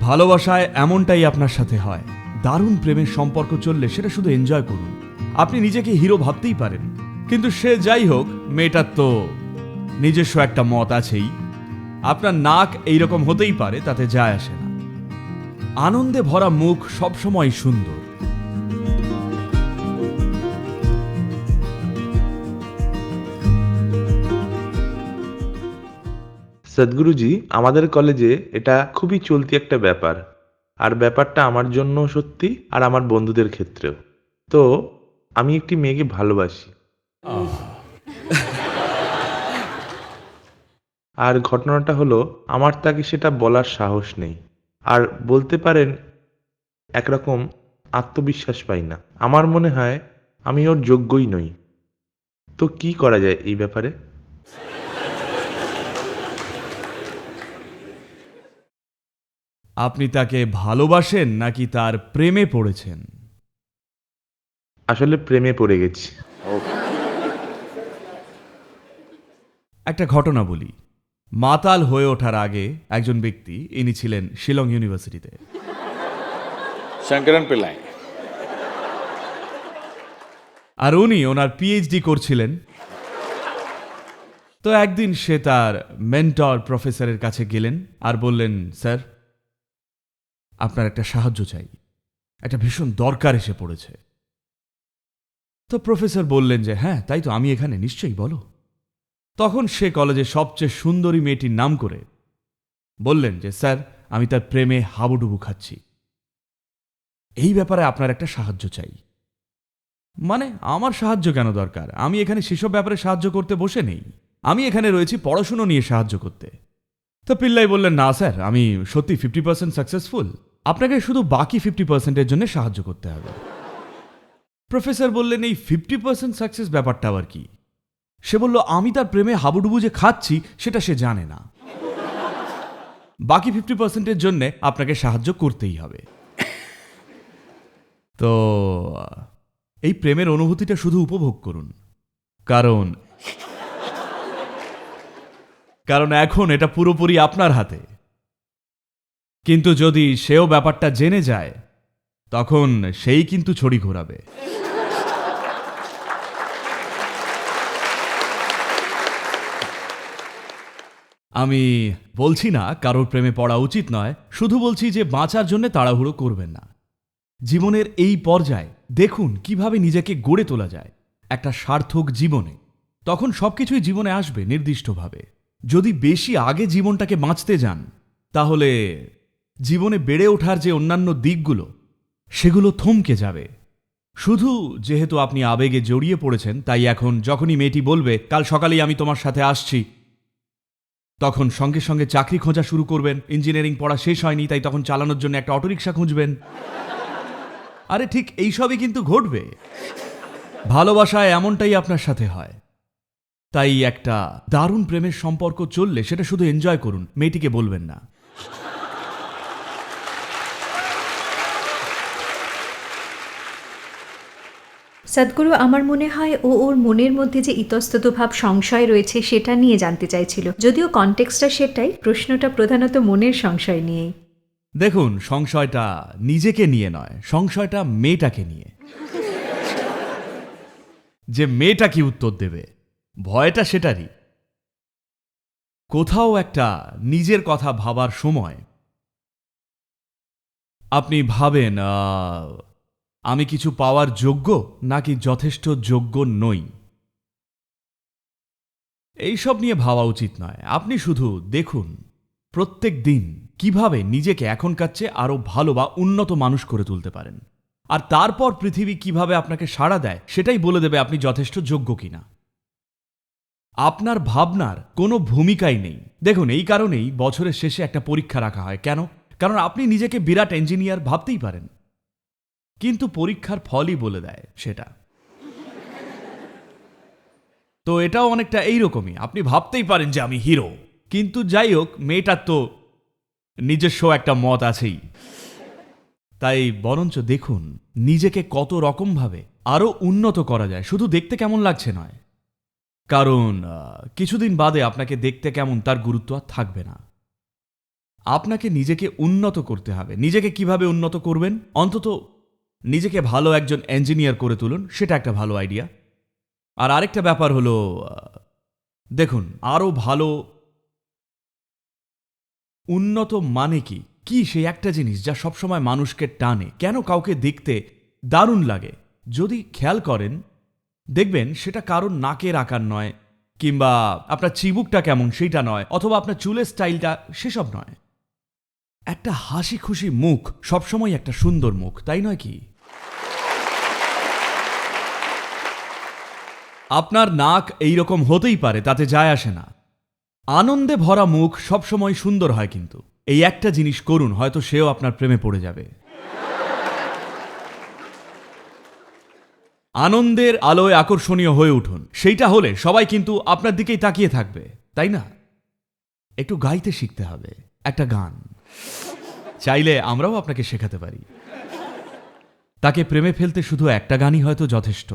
ভালোবাসায় এমনটাই আপনার সাথে হয়। দারুণ প্রেমের সম্পর্ক চললে সেটা শুধু এনজয় করুন। আপনি নিজেকে হিরো ভাবতেই পারেন, কিন্তু সে যাই হোক, মেয়েটার তো নিজস্ব একটা মত আছেই। আপনার নাক এইরকম হতেই পারে, তাতে যায় আসে না। আনন্দে ভরা মুখ সবসময় সুন্দর। সদ্গুরুজি, আমাদের কলেজে এটা খুবই চলতি একটা ব্যাপার। আর ব্যাপারটা আমার জন্য সত্যি, আর আমার বন্ধুদের ক্ষেত্রেও। তো আমি একটি মেয়েকে ভালোবাসি। আর ঘটনাটা হলো, আমার তাকে সেটা বলার সাহস নেই। আর বলতে পারেন একরকম আত্মবিশ্বাস পাই না। আমার মনে হয় আমি ওর যোগ্যই নই। তো কি করা যায় এই ব্যাপারে? আপনি তাকে ভালোবাসেন নাকি তার প্রেমে পড়েছেন? আসলে প্রেমে পড়ে গেছি। একটা ঘটনা বলি। মাতাল হয়ে ওঠার আগে একজন ব্যক্তি, ইনি ছিলেন শিলং ইউনিভার্সিটিতে। शंकरन पिल्लाई। আর উনি ওনার পিএইচডি করছিলেন। তো একদিন সে তার মেন্টর প্রফেসরের কাছে গেলেন আর বললেন, স্যার, আপনার একটা সাহায্য চাই, একটা ভীষণ দরকার এসে পড়েছে। তো প্রফেসর বললেন যে হ্যাঁ, তাই তো, আমি এখানে, নিশ্চয়ই বলো। তখন সে কলেজের সবচেয়ে সুন্দরী মেয়েটির নাম করে বললেন যে স্যার, আমি তার প্রেমে হাবুডুবু খাচ্ছি, এই ব্যাপারে আপনার একটা সাহায্য চাই। মানে আমার সাহায্য কেন দরকার? আমি এখানে সেসব ব্যাপারে সাহায্য করতে বসে নেই, আমি এখানে রয়েছি পড়াশুনো নিয়ে সাহায্য করতে। তো পিল্লাই বললেন, না স্যার, আমি সত্যি 50% সাকসেসফুল, আপনাকে শুধু বাকি 50%-এর জন্য সাহায্য করতে হবে। প্রফেসর বললেন, এই 50% সাকসেস ব্যাপারটা আবার কি? সে বলল, আমি তার প্রেমে হাবুডুবু যে খাচ্ছি সেটা সে জানে না, বাকি 50%-এর জন্য আপনাকে সাহায্য করতেই হবে। তো এই প্রেমের অনুভূতিটা শুধু উপভোগ করুন, কারণ কারণ এখন এটা পুরোপুরি আপনার হাতে। কিন্তু যদি সেও ব্যাপারটা জেনে যায়, তখন সেই কিন্তু ছড়ি ঘোরাবে। আমি বলছি না কারোর প্রেমে পড়া উচিত নয়, শুধু বলছি যে বাঁচার জন্য তাড়াহুড়ো করবেন না। জীবনের এই পর্যায়ে দেখুন কিভাবে নিজেকে গড়ে তোলা যায় একটা সার্থক জীবনে। তখন সবকিছুই জীবনে আসবে নির্দিষ্টভাবে। যদি বেশি আগে জীবনটাকে বাঁচতে যান, তাহলে জীবনে বেড়ে ওঠার যে অন্যান্য দিকগুলো, সেগুলো থমকে যাবে। শুধু যেহেতু আপনি আবেগে জড়িয়ে পড়েছেন, তাই এখন যখনই মেয়েটি বলবে কাল সকালেই আমি তোমার সাথে আসছি, তখন সঙ্গে সঙ্গে চাকরি খোঁজা শুরু করবেন। ইঞ্জিনিয়ারিং পড়া শেষ হয়নি, তাই তখন চালানোর জন্য একটা অটোরিকশা খুঁজবেন। আরে ঠিক এইসবই কিন্তু ঘটবে। ভালোবাসায় এমনটাই আপনার সাথে হয়। তাই একটা দারুণ প্রেমের সম্পর্ক চললে সেটা শুধু এনজয় করুন, মেয়েটিকে বলবেন না। সদ্গুরু, আমার মনে হয় ও ওর মনের মধ্যে যে ইতস্তত ভাব, সংশয় রয়েছে, সেটা নিয়ে জানতে চাইছিল। যদিও কনটেক্সটটা সেটাই, প্রশ্নটা প্রধানত মনের সংশয় নিয়েই। দেখুন, সংশয়টা নিজেকে নিয়ে নয়, সংশয়টা মেয়েটাকে নিয়ে। যে মেয়েটা কি উত্তর দেবে, ভয়টা সেটারই। কোথাও একটা নিজের কথা ভাবার সময় আপনি ভাবেন, আমি কিছু পাওয়ার যোগ্য নাকি যথেষ্ট যোগ্য নই। এইসব নিয়ে ভাবা উচিত নয়। আপনি শুধু দেখুন প্রত্যেক দিন কিভাবে নিজেকে এখনকার চেয়ে আরো ভালো বা উন্নত মানুষ করে তুলতে পারেন। আর তারপর পৃথিবী কিভাবে আপনাকে সাড়া দেয় সেটাই বলে দেবে আপনি যথেষ্ট যোগ্য কিনা। আপনার ভাবনার কোনো ভূমিকাই নেই। দেখুন, এই কারণেই বছরের শেষে একটা পরীক্ষা রাখা হয়। কেন? কারণ আপনি নিজেকে বিরাট ইঞ্জিনিয়ার ভাবতেই পারেন, কিন্তু পরীক্ষার ফলই বলে দেয় সেটা। তো এটাও অনেকটা এইরকমই। আপনি ভাবতেই পারেন যে আমি হিরো, কিন্তু যাই হোক, মেয়েটার তো নিজস্ব একটা মত আছেই। তাই বরঞ্চ দেখুন নিজেকে কত রকমভাবে আরো উন্নত করা যায়, শুধু দেখতে কেমন লাগছে নয়। কারণ কিছুদিন বাদে আপনাকে দেখতে কেমন তার গুরুত্ব আর থাকবে না। আপনাকে নিজেকে উন্নত করতে হবে। নিজেকে কিভাবে উন্নত করবেন? অন্তত নিজেকে ভালো একজন ইঞ্জিনিয়ার করে তুলুন, সেটা একটা ভালো আইডিয়া। আর আরেকটা ব্যাপার হলো, দেখুন, আরও ভালো উন্নত মানে কি কি সেই একটা জিনিস যা সবসময় মানুষকে টানে, কেন কাউকে দেখতে দারুণ লাগে। যদি খেয়াল করেন দেখবেন সেটা কারণ নাকের আকার নয়, কিংবা আপনার চিবুকটা কেমন সেইটা নয়, অথবা আপনার চুলের স্টাইলটা, সেসব নয়। একটা হাসি খুশি মুখ সবসময় একটা সুন্দর মুখ, তাই নয় কি? আপনার নাক এইরকম হতেই পারে, তাতে যায় আসে না। আনন্দে ভরা মুখ সবসময় সুন্দর হয়। কিন্তু এই একটা জিনিস করুন, হয়তো সেও আপনার প্রেমে পড়ে যাবে। আনন্দের আলোয় আকর্ষণীয় হয়ে উঠুন। সেইটা হলে সবাই কিন্তু আপনার দিকেই তাকিয়ে থাকবে, তাই না? একটু গাইতে শিখতে হবে একটা গান, চাইলে আমরাও আপনাকে শেখাতে পারি। তাকে প্রেমে ফেলতে শুধু একটা গানই হয়তো যথেষ্ট।